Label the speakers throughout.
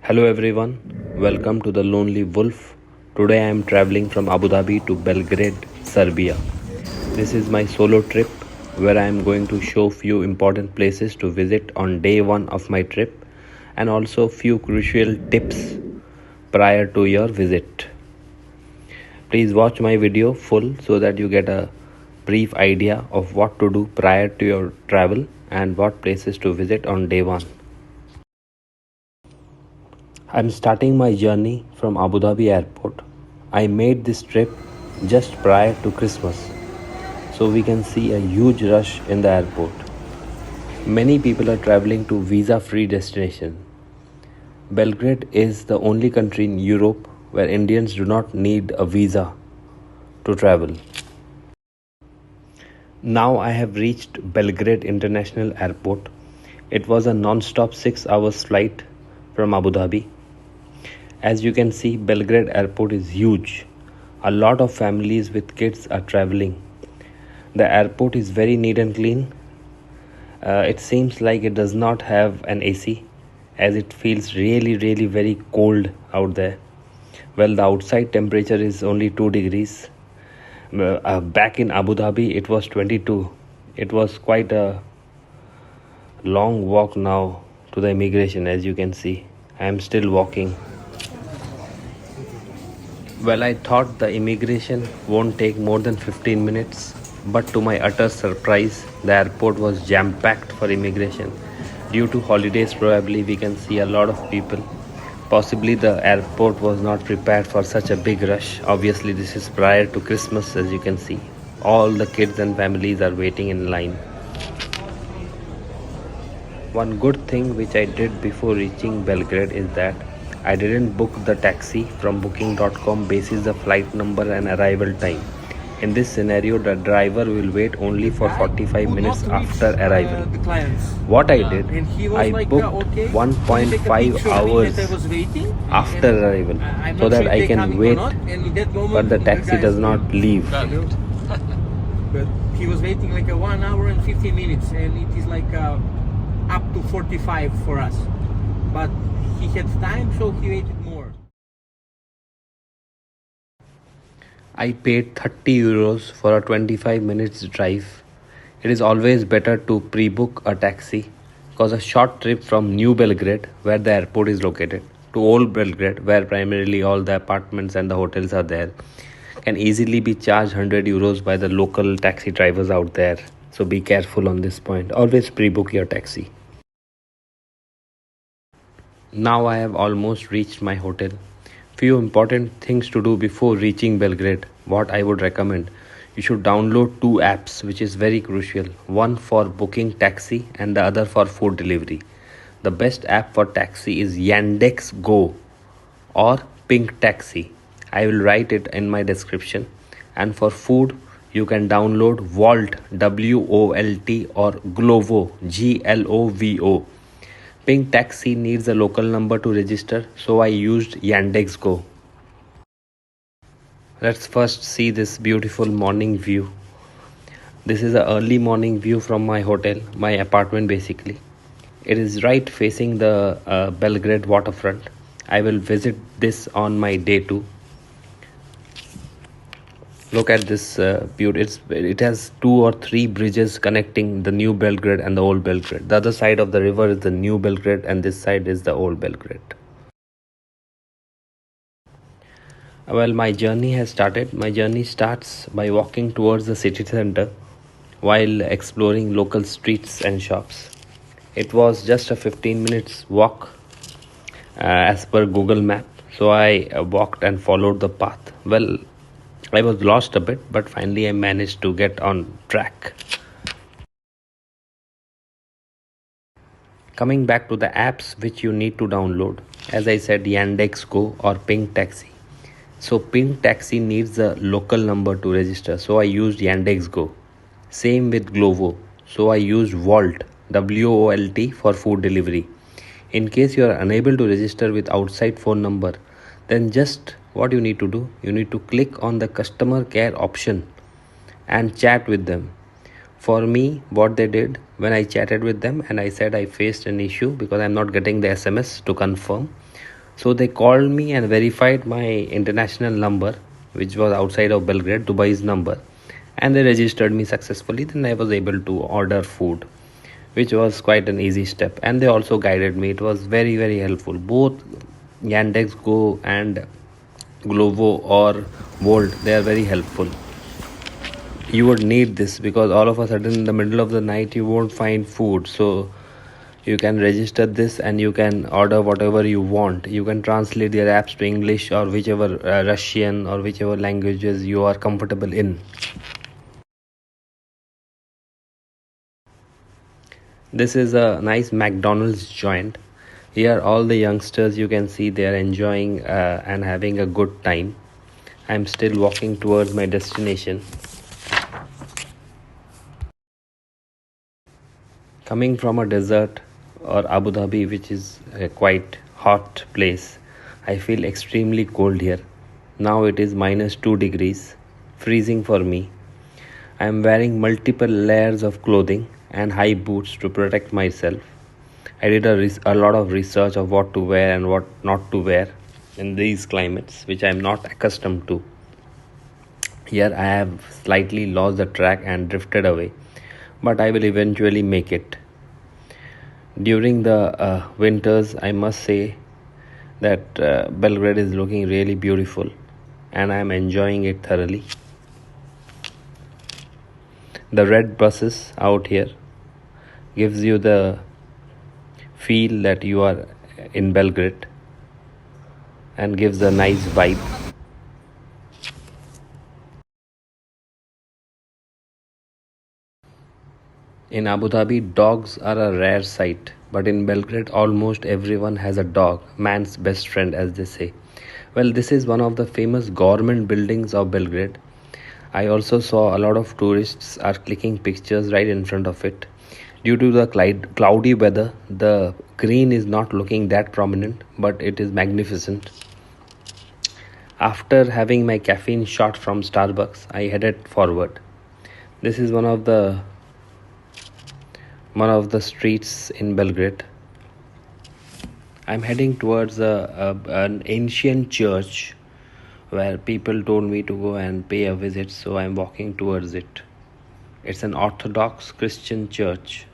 Speaker 1: Hello everyone, welcome to the Lonely Wolf. Today I am traveling from Abu Dhabi to Belgrade, Serbia. This is my solo trip where I am going to show few important places to visit on day 1 of my trip and also few crucial tips prior to your visit. Please watch my video full so that you get a brief idea of what to do prior to your travel and what places to visit on day 1. I'm starting my journey from Abu Dhabi Airport. I made this trip just prior to Christmas, so we can see a huge rush in the airport. Many people are traveling to visa-free destination. Belgrade is the only country in Europe where Indians do not need a visa to travel. Now I have reached Belgrade International Airport. It was a non-stop 6 hours flight from Abu Dhabi. As you can see, Belgrade Airport is huge. A lot of families with kids are traveling. The airport is very neat and clean. It seems like it does not have an AC as it feels really very cold out there. Well, the outside temperature is only 2 degrees. Back in Abu Dhabi it was 22. It was quite a long walk now to the immigration. As you can see, I am still walking. Well, I thought the immigration won't take more than 15 minutes, but to my utter surprise, the airport was jam-packed for immigration. Due to holidays, probably we can see a lot of people. Possibly the airport was not prepared for such a big rush. Obviously, this is prior to Christmas, as you can see. All the kids and families are waiting in line. One good thing which I did before reaching Belgrade is that I didn't book the taxi from booking.com basis the flight number and arrival time. In this scenario, the driver will wait only for 45 minutes after arrival. What I did, I booked 1.5 hours after arrival so that I can wait, but the taxi does not leave.
Speaker 2: But he was waiting like 1 hour and 15 minutes, and it is like up to 45 for us. But he had time, so he waited more.
Speaker 1: I paid 30 euros for a 25 minutes drive. It is always better to pre-book a taxi because a short trip from New Belgrade, where the airport is located, to Old Belgrade, where primarily all the apartments and the hotels are there, can easily be charged 100 euros by the local taxi drivers out there. So be careful on this point. Always pre-book your taxi. Now I have almost reached my hotel. Few important things to do before reaching Belgrade. What I would recommend, you should download 2 apps which is very crucial. One for booking taxi and the other for food delivery. The best app for taxi is Yandex Go or Pink Taxi. I will write it in my description. And for food, you can download Volt, WOLT, or Glovo, GLOVO. Pink Taxi needs a local number to register, so I used Yandex Go. Let's first see this beautiful morning view. This is an early morning view from my hotel, my apartment basically. It is right facing the Belgrade waterfront. I will visit this on my day 2. Look at this beauty. It has 2 or 3 bridges connecting the New Belgrade and the Old Belgrade. The other side of the river is the New Belgrade and this side is the Old Belgrade. Well, my journey has started. My journey starts by walking towards the city center while exploring local streets and shops. It was just a 15 minutes walk as per Google Map. So I walked and followed the path. Well, I was lost a bit, but finally I managed to get on track. Coming back to the apps which you need to download, as I said, Yandex Go or Pink Taxi. So Pink Taxi needs a local number to register, so I used Yandex Go. Same with Glovo, so I used Volt, WOLT, for food delivery. In case you are unable to register with outside phone number, then just what you need to do, you need to click on the customer care option and chat with them. For me, what they did, when I chatted with them and I said I faced an issue because I'm not getting the SMS to confirm, So they called me and verified my international number, which was outside of Belgrade, Dubai's number, and they registered me successfully. Then I was able to order food, which was quite an easy step. And they also guided me. It was very, very helpful. Both Yandex Go and Glovo or Volt, they are very helpful. You would need this because all of a sudden in the middle of the night you won't find food. So you can register this and you can order whatever you want. You can translate their apps to English or whichever Russian or whichever languages you are comfortable in. This is a nice McDonald's joint. Here all the youngsters, you can see they are enjoying and having a good time. I'm still walking towards my destination. Coming from a desert or Abu Dhabi, which is a quite hot place, I feel extremely cold here. Now it is -2 degrees, freezing for me. I am wearing multiple layers of clothing and high boots to protect myself. I did a lot of research of what to wear and what not to wear in these climates, which I am not accustomed to. Here I have slightly lost the track and drifted away, but I will eventually make it. During the winters, I must say that Belgrade is looking really beautiful and I am enjoying it thoroughly. The red buses out here gives you the feel that you are in Belgrade and gives a nice vibe. In Abu Dhabi, dogs are a rare sight, but in Belgrade, almost everyone has a dog, man's best friend, as they say. Well, this is one of the famous government buildings of Belgrade. I also saw a lot of tourists are clicking pictures right in front of it. Due to the cloudy weather, the green is not looking that prominent, but it is magnificent. After having my caffeine shot from Starbucks, I headed forward. This is one of the streets in Belgrade. I'm heading towards an ancient church where people told me to go and pay a visit, so I'm walking towards it. It's an Orthodox Christian church.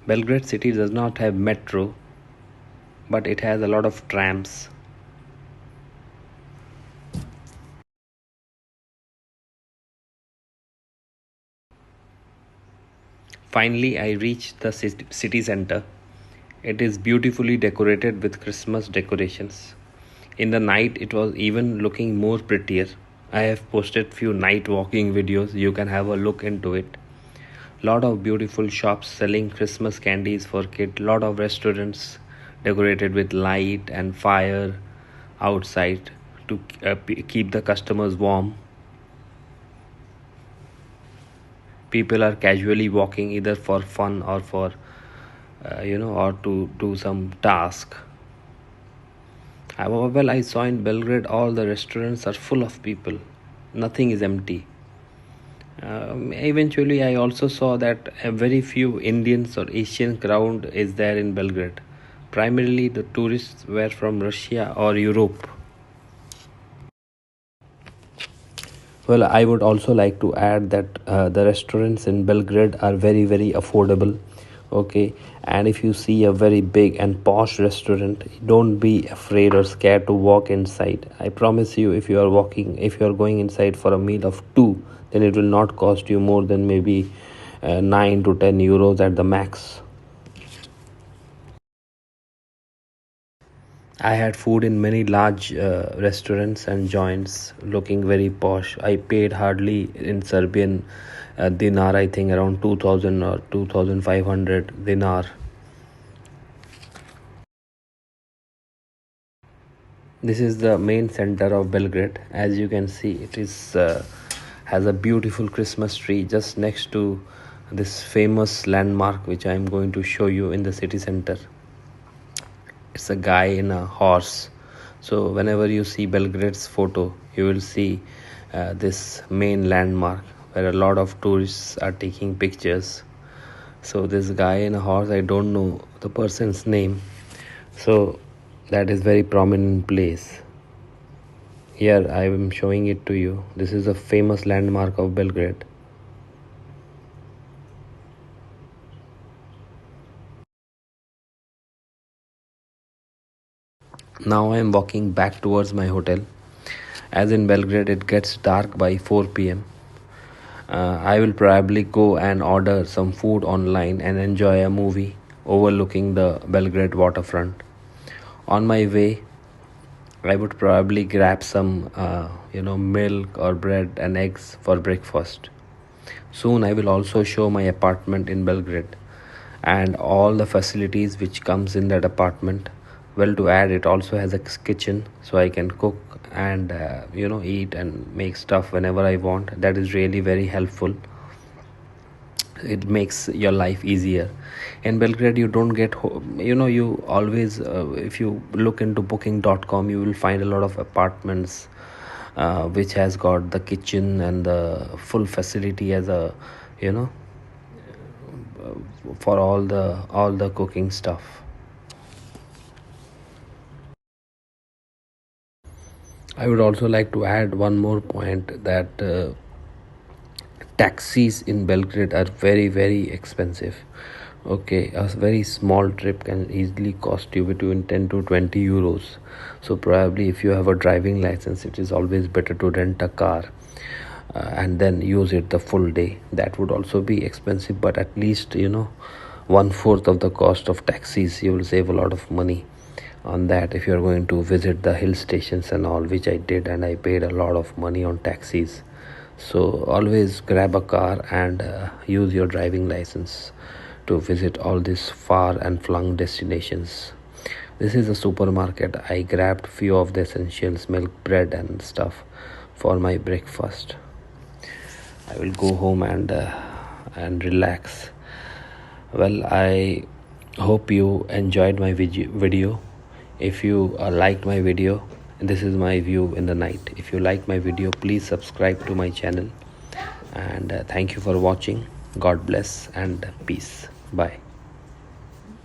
Speaker 1: Belgrade city does not have metro, but it has a lot of trams. Finally, I reached the city center. It is beautifully decorated with Christmas decorations. In the night, it was even looking more prettier. I have posted few night walking videos. You can have a look into it. Lot of beautiful shops selling Christmas candies for kids. Lot of restaurants decorated with light and fire outside to keep the customers warm. People are casually walking either for fun or for or to do some task. Well, I saw in Belgrade all the restaurants are full of people. Nothing is empty. Eventually, I also saw that a very few Indians or Asian crowd is there in Belgrade. Primarily, the tourists were from Russia or Europe. Well, I would also like to add that the restaurants in Belgrade are very, very affordable. Okay, and if you see a very big and posh restaurant, don't be afraid or scared to walk inside. I promise you, if you are going inside for a meal of two, then it will not cost you more than maybe 9 to 10 euros at the max. I had food in many large restaurants and joints looking very posh. I paid hardly in Serbian dinar, I think around 2000 or 2500 dinar. This is the main center of Belgrade. As you can see, it is has a beautiful Christmas tree just next to this famous landmark which I am going to show you in the city center. It's a guy in a horse. So whenever you see Belgrade's photo, you will see this main landmark where a lot of tourists are taking pictures. So this guy in a horse, I don't know the person's name, So that is very prominent place. Here I am showing it to you. This is a famous landmark of Belgrade. Now I am walking back towards my hotel. As in Belgrade it gets dark by 4 p.m. I will probably go and order some food online and enjoy a movie overlooking the Belgrade waterfront. On my way, I would probably grab some, milk or bread and eggs for breakfast. Soon I will also show my apartment in Belgrade and all the facilities which comes in that apartment. Well, to add, it also has a kitchen, so I can cook and eat and make stuff whenever I want. That is really very helpful. It makes your life easier. In Belgrade you don't get you always, if you look into booking.com, you will find a lot of apartments which has got the kitchen and the full facility as a you know for all the cooking stuff. I would also like to add one more point that taxis in Belgrade are very very expensive. Okay, a very small trip can easily cost you between 10 to 20 euros. So probably if you have a driving license, it is always better to rent a car and then use it the full day. That would also be expensive, but at least 1/4 of the cost of taxis. You will save a lot of money on that if you're going to visit the hill stations and all, which I did, and I paid a lot of money on taxis. So always grab a car and use your driving license to visit all these far and flung destinations. This is a supermarket. I grabbed few of the essentials, milk, bread and stuff for my breakfast. I will go home and relax. Well, I hope you enjoyed my video. If you liked my video, this is my view in the night. If you like my video, please subscribe to my channel, and thank you for watching. God bless and peace. Bye.